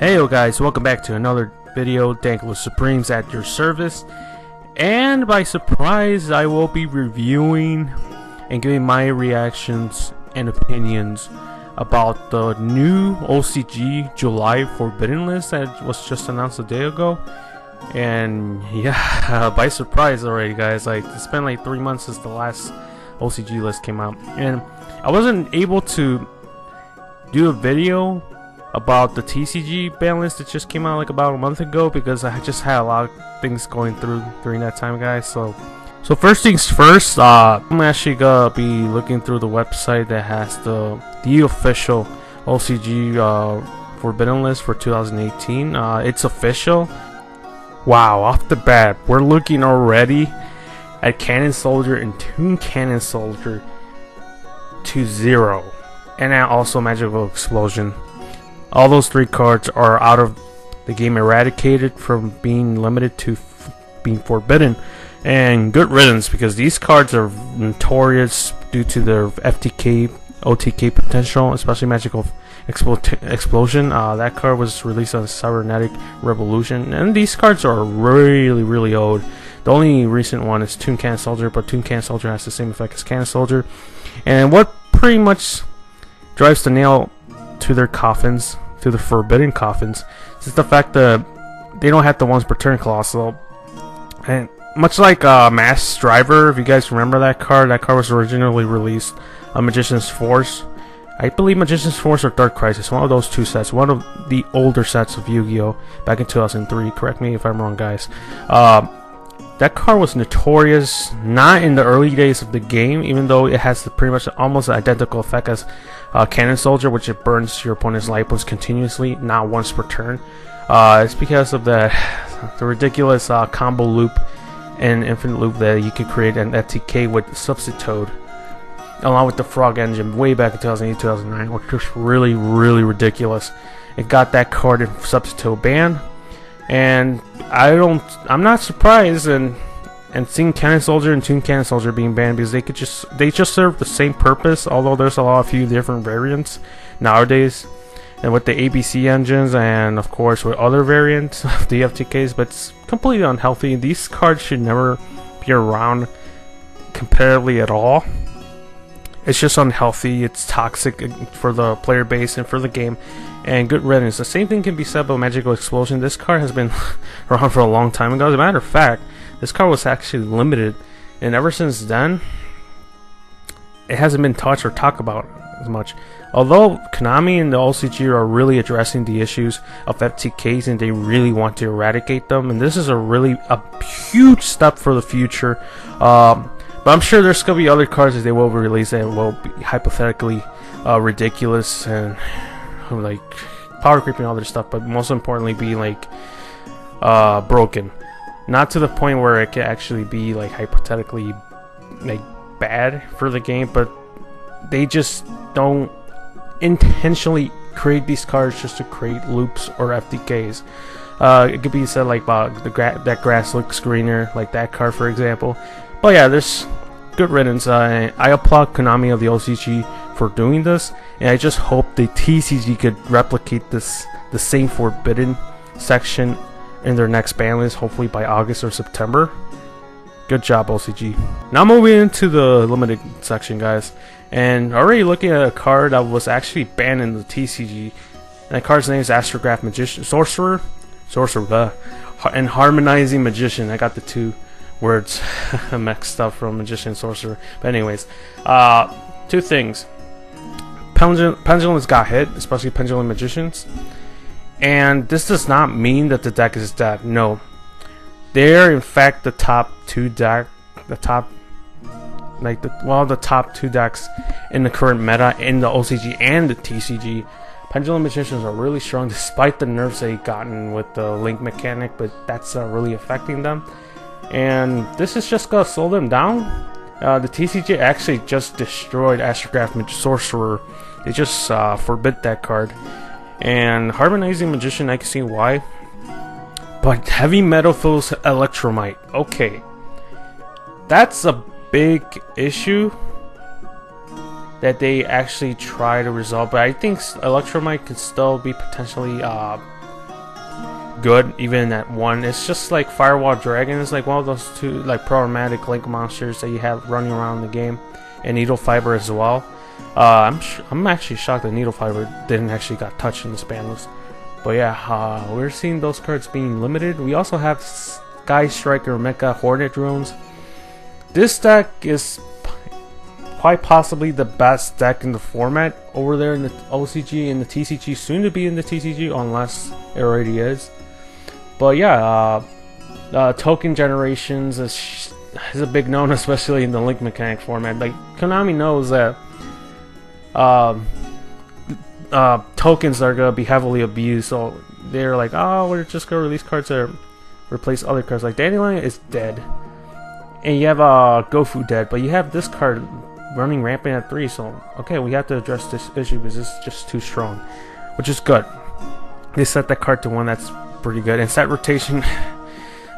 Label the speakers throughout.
Speaker 1: Heyo guys, welcome back to another video. DankLord Supremes at your service. And by surprise, I will be reviewing and giving my reactions and opinions about the new OCG July Forbidden list that was just announced a day ago. And yeah, by surprise already guys, like it's been like 3 months since the last OCG list came out, and I wasn't able to do a video about the TCG ban list that just came out like about a month ago because I just had a lot of things going through during that time, guys. So first things first, I'm actually gonna be looking through the website that has the official OCG Forbidden list for 2018. It's official. Wow, off the bat, we're looking already at Cannon Soldier and Toon Cannon Soldier to 0, and now also Magical Explosion. All those 3 cards are out of the game, eradicated from being limited to being forbidden, and good riddance because these cards are notorious due to their FTK, OTK potential, especially Magical Explosion. That card was released on Cybernetic Revolution, and these cards are really old. The only recent one is Toon Cannon Soldier, but Toon Cannon Soldier has the same effect as Cannon Soldier. And what pretty much drives the nail to their coffins, to the forbidden coffins, is the fact that they don't have the once per turn clause. So, and much like Mass Driver, if you guys remember that card was originally released on Magician's Force. I believe Magician's Force or Dark Crisis, one of those 2 sets, one of the older sets of Yu-Gi-Oh! Back in 2003. Correct me if I'm wrong, guys. That card was notorious, not in the early days of the game, even though it has the pretty much almost identical effect as Cannon Soldier, which it burns your opponent's life points continuously, not once per turn. It's because of the ridiculous combo loop and infinite loop that you could create an FTK with Substitute, along with the Frog Engine way back in 2008-2009, which was really ridiculous. It got that card in Substitute banned, and I'm not surprised and seeing Cannon Soldier and Toon Cannon Soldier being banned, because they just serve the same purpose, although there's a few different variants nowadays, and with the ABC engines and of course with other variants of the FTKs, but it's completely unhealthy. These cards should never be around competitively at all. It's just unhealthy, it's toxic for the player base and for the game, and good riddance. The same thing can be said about Magical Explosion. This card has been around for a long time ago. As a matter of fact, this card was actually limited, and ever since then, it hasn't been touched or talked about as much. Although Konami and the OCG are really addressing the issues of FTKs, and they really want to eradicate them, and this is a huge step for the future. But I'm sure there's going to be other cards that they will release that will be hypothetically ridiculous and like power creeping and other stuff, but most importantly be like broken. Not to the point where it can actually be like hypothetically like bad for the game, but they just don't intentionally create these cards just to create loops or FTKs. It could be said like about that grass looks greener, like that card for example. But yeah, there's good riddance. I applaud Konami of the OCG for doing this, and I just hope the TCG could replicate the same forbidden section in their next ban list, hopefully by August or September. Good job, OCG. Now moving into the limited section, guys, and already looking at a card that was actually banned in the TCG, and the card's name is Astrograph Magician, Sorcerer, and Harmonizing Magician. I got the 2 words mixed up from Magician and Sorcerer. But anyways, 2 things. Pendulums got hit, especially Pendulum Magicians, and this does not mean that the deck is dead. No, they're in fact the top 2 deck, the top 2 decks in the current meta in the OCG and the TCG. Pendulum Magicians are really strong despite the nerfs they've gotten with the link mechanic, but that's really affecting them. And this is just gonna slow them down. The TCG actually just destroyed Astrograph Sorcerer. They just forbid that card. And Harmonizing Magician, I can see why. But Heavy Metal Foes Electromite. Okay, that's a big issue that they actually try to resolve, but I think Electromite could still be potentially good even at 1. It's just like Firewall Dragon is like one of those two like problematic link monsters that you have running around the game, and Needle Fiber as well. I'm actually shocked that Needle Fiber didn't actually got touched in this ban list. But yeah, we're seeing those cards being limited. We also have Sky Striker Mecha Hornet drones. This deck is quite possibly the best deck in the format over there in the OCG and the TCG, soon to be in the TCG unless it already is. But yeah, token generations is a big known, especially in the Link Mechanic format. Like Konami knows that tokens are gonna be heavily abused, so they're like, oh, we're just gonna release cards that replace other cards. Like Dandelion is dead, and you have Gofu dead, but you have this card running rampant at 3, so okay, we have to address this issue because it's just too strong, which is good. They set that card to 1, that's pretty good. And set rotation,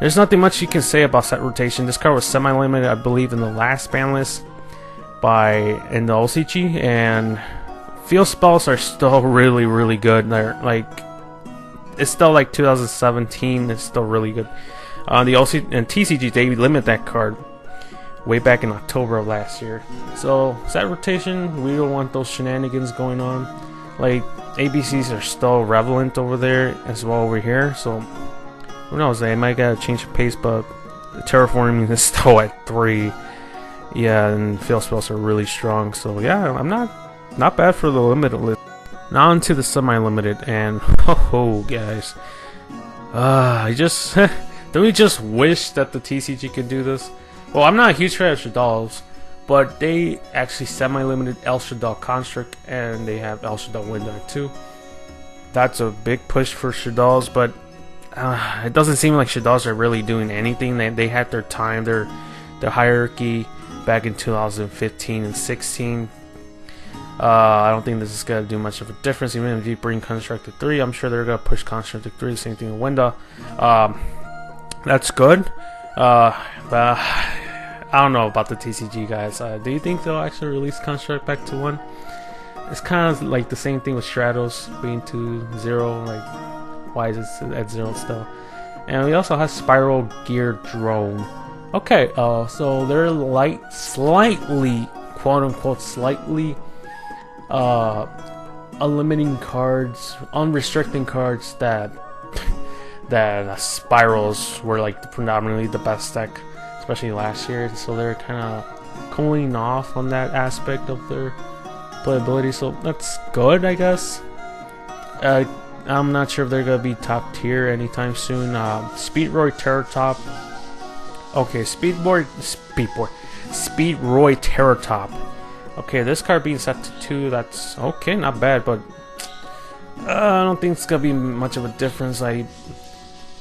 Speaker 1: there's nothing much you can say about set rotation. This card was semi-limited, I believe, in the last ban list in the OCG, and field spells are still really good. They're like, it's still like 2017, it's still really good. The OCG and TCG, they limit that card way back in October of last year. So set rotation, we don't want those shenanigans going on. Like ABCs are still relevant over there as well over here, so who knows, they might gotta change the pace, but the terraforming is still at 3. Yeah, and field spells are really strong, so yeah, I'm not bad for the limited list. Now onto the semi-limited, and oh guys, I just don't we just wish that the TCG could do this? Well, I'm not a huge fan of Shaddoll's, but they actually semi-limited El Shaddoll Construct, and they have El Shaddoll Window too. That's a big push for Shaddoll's, but it doesn't seem like Shaddoll's are really doing anything. They had their time, their hierarchy back in 2015 and 16. I don't think this is gonna do much of a difference. Even if you bring Constructed 3, I'm sure they're gonna push Constructed 3. Same thing with Window. That's good. But I don't know about the TCG guys. Do you think they'll actually release Construct back to 1? It's kind of like the same thing with Stratos being to 0. Like, why is it at 0 still? And we also have Spiral Gear Drone. Okay, so they're slightly, quote unquote, slightly unlimiting cards, unrestricting cards that spirals were like predominantly the best deck, especially last year. So they're kind of cooling off on that aspect of their playability, so that's good, I guess. I'm not sure if they're gonna be top tier anytime soon. Speedroy Terratop. Okay, Speedroy Terratop. Okay, this card being set to 2, that's okay, not bad, but I don't think it's gonna be much of a difference. Like,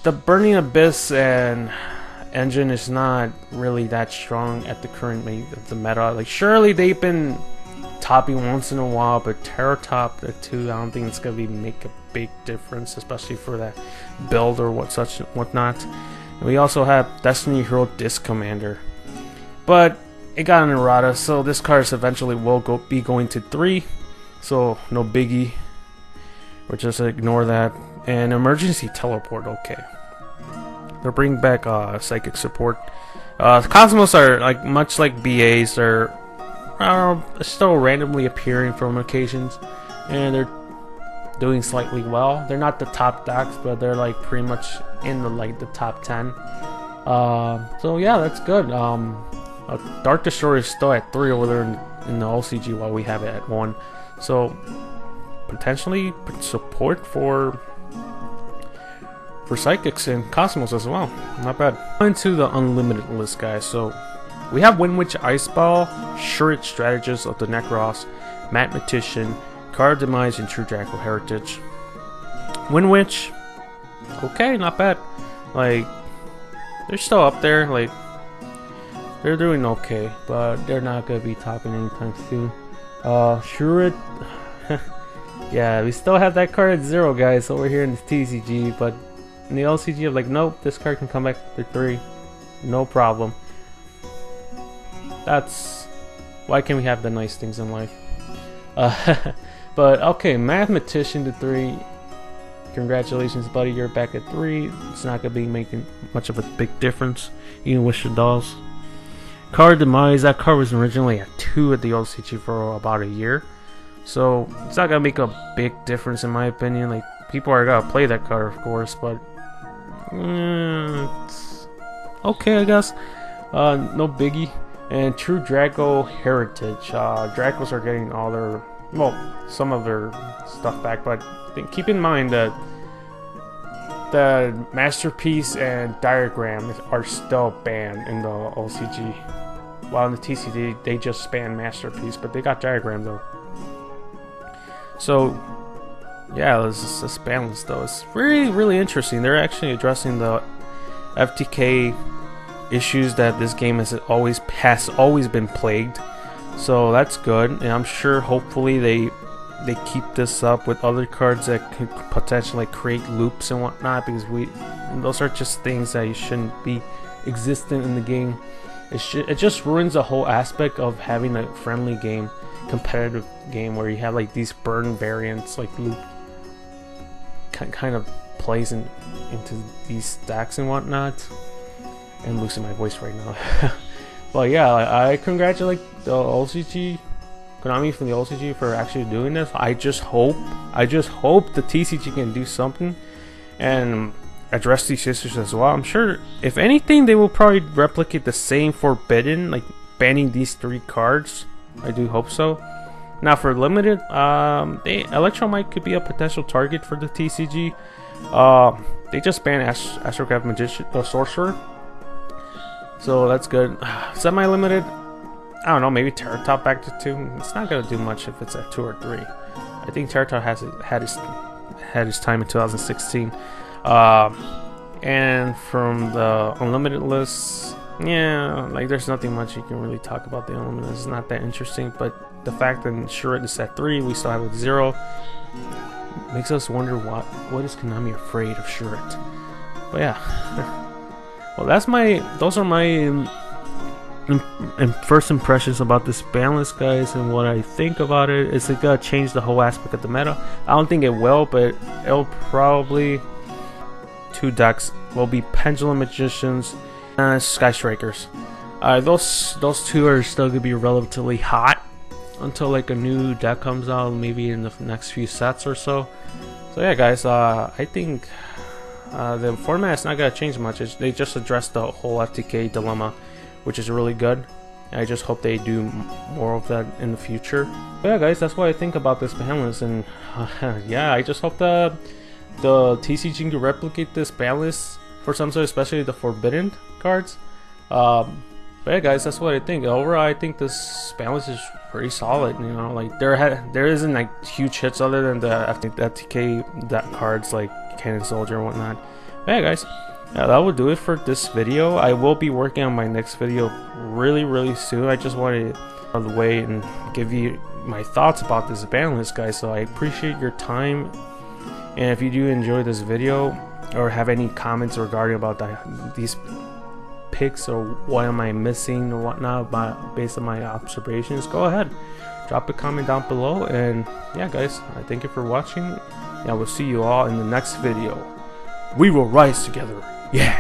Speaker 1: the Burning Abyss and engine is not really that strong at the current the meta. Like, surely they've been topping once in a while, but Terratop at 2, I don't think it's gonna make a big difference, especially for that build or whatnot. And we also have Destiny Hero Disc Commander, but it got an errata, so this card eventually will be going to 3, so no biggie. We'll just ignore that. And Emergency Teleport, okay. They're bringing back Psychic Support. Cosmos are like much like BAs, they're still randomly appearing from occasions, and they're doing slightly well. They're not the top decks, but they're like pretty much in the top 10. So yeah, that's good. Dark Destroyer is still at 3 over there in the OCG, while we have it at 1. So potentially support for Psychics and Cosmos as well. Not bad. Into the unlimited list, guys. So we have Windwitch Iceball, Shuritt Strategist of the Necros, Mathematician, Card Demise, and True Draco Heritage. Windwitch, okay, not bad. Like, they're still up there. Like, they're doing okay, but they're not gonna be topping anytime soon. Shuritt, yeah, we still have that card at 0, guys, over here in the TCG, but in the LCG, I'm like, nope, this card can come back to 3, no problem. That's why can't we have the nice things in life? But okay, Mathematician to 3. congratulations, buddy, you're back at 3. It's not gonna be making much of a big difference. You can wish your dolls. Card demise. That card was originally at 2 at the OCG for about a year, so it's not gonna make a big difference in my opinion. Like, people are gonna play that card, of course, but it's okay, I guess. No biggie. And True Draco Heritage. Dracos are getting all their, well, some of their stuff back, but keep in mind that the Masterpiece and Diagram are still banned in the OCG. While in the TCG, they just banned Masterpiece, but they got Diagram though. So, yeah, this Banlist though. It's really interesting. They're actually addressing the FTK issues that this game has always been plagued, so that's good. And I'm sure hopefully they keep this up with other cards that could potentially create loops and whatnot, because those are just things that you shouldn't be existent in the game. It just ruins the whole aspect of having a friendly game, competitive game, where you have like these burn variants, like loop kind of plays into these stacks and whatnot. I'm losing my voice right now. But yeah, I congratulate the OCG, Konami from the OCG, for actually doing this. I just hope the TCG can do something and address these issues as well. I'm sure, if anything, they will probably replicate the same Forbidden, like banning these 3 cards. I do hope so. Now for limited, Electromite could be a potential target for the TCG. They just banned Astrograph Magician, Sorcerer. So that's good. Semi-limited, I don't know, maybe Terratop back to 2. It's not gonna do much if it's at 2 or 3. I think Terratop had his time in 2016. And from the unlimited list, yeah, like there's nothing much you can really talk about the unlimited. It's not that interesting, but the fact that Shurret is at 3, we still have it 0, makes us wonder what is Konami afraid of Shurret. But yeah. Well, those are my first impressions about this Banlist, guys, and what I think about it. Is it gonna change the whole aspect of the meta? I don't think it will, but it'll probably 2 decks will be Pendulum Magicians and Sky Strikers. Those 2 are still gonna be relatively hot until like a new deck comes out, maybe in the next few sets or so. So yeah, guys, I think the format is not gonna change much. They just addressed the whole FTK dilemma, which is really good. I just hope they do more of that in the future. But yeah, guys, that's what I think about this Banlist, and yeah, I just hope the TCG can replicate this Banlist for some sort, especially the Forbidden cards. But yeah, guys, that's what I think. Overall, I think this Banlist is pretty solid. You know, like there isn't like huge hits other than the FTK cards like Cannon Soldier and whatnot. But yeah, guys, yeah, that will do it for this video. I will be working on my next video really soon. I just wanted to out of the way and give you my thoughts about this Banlist, guys. So I appreciate your time, and if you do enjoy this video or have any comments regarding about these picks, or what am I missing or whatnot based on my observations, go ahead, drop a comment down below. And yeah, guys, I thank you for watching. Yeah, we'll see you all in the next video. We will rise together. Yeah.